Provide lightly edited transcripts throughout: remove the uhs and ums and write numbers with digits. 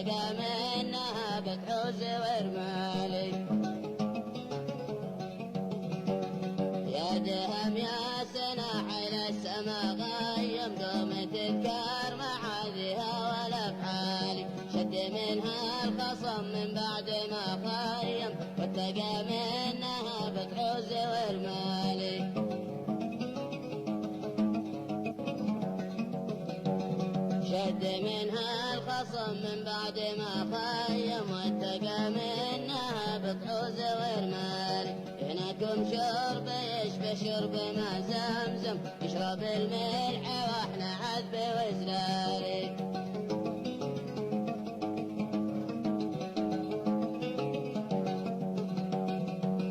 واتقى منها بتحوز ورمالي. يا دهم يا سناح إلى السما غيم دوم تذكر معاذها والأفعال. شد منها الخصم من بعد ما خيم واتقى منها بتحوز ورمالي. شد منها الخصم من بعد ما خيم واتقى منها بتحوز ورمالي. هناكم شرب يشبه شرب ما زمزم يشرب الملح واحنا عذب وزلالي.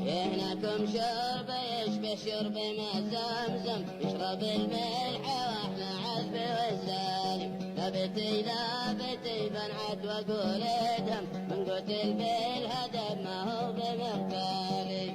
هناكم شرب يشبه شرب ما زمزم يشرب الملح واحنا عذب وزلالي. لابتي لابتي بنعد واقول ادهم من قتل بالهدف ما هو بمغفالي.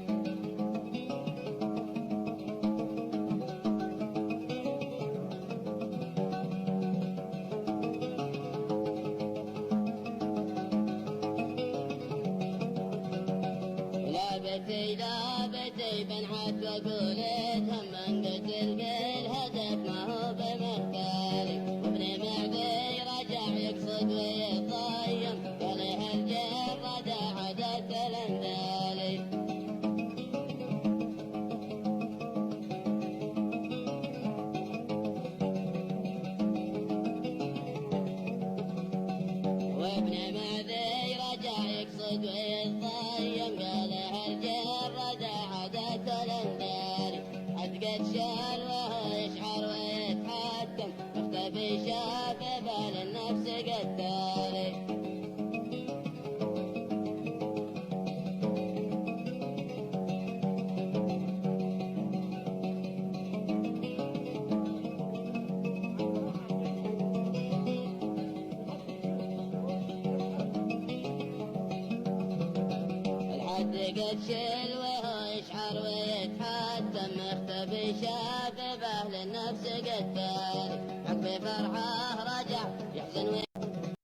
لابتي لابتي بنعد واقول ادهم من قتل بالهدف ما هو بمغفالي. وابن معدي رجع يقصد ويطيم قال هالجرد عدت الأندالي. وابن معدي رجع يقصد ويطيم قال هالجرد عدت الأندالي. قد شال وهو يشعر ويتحكم مختفي شاف بال النفس قتالي. الحد قد شل وهو يشعر ويتحتم مختفي شاف بال النفس قتالي. عقب فرحه رجع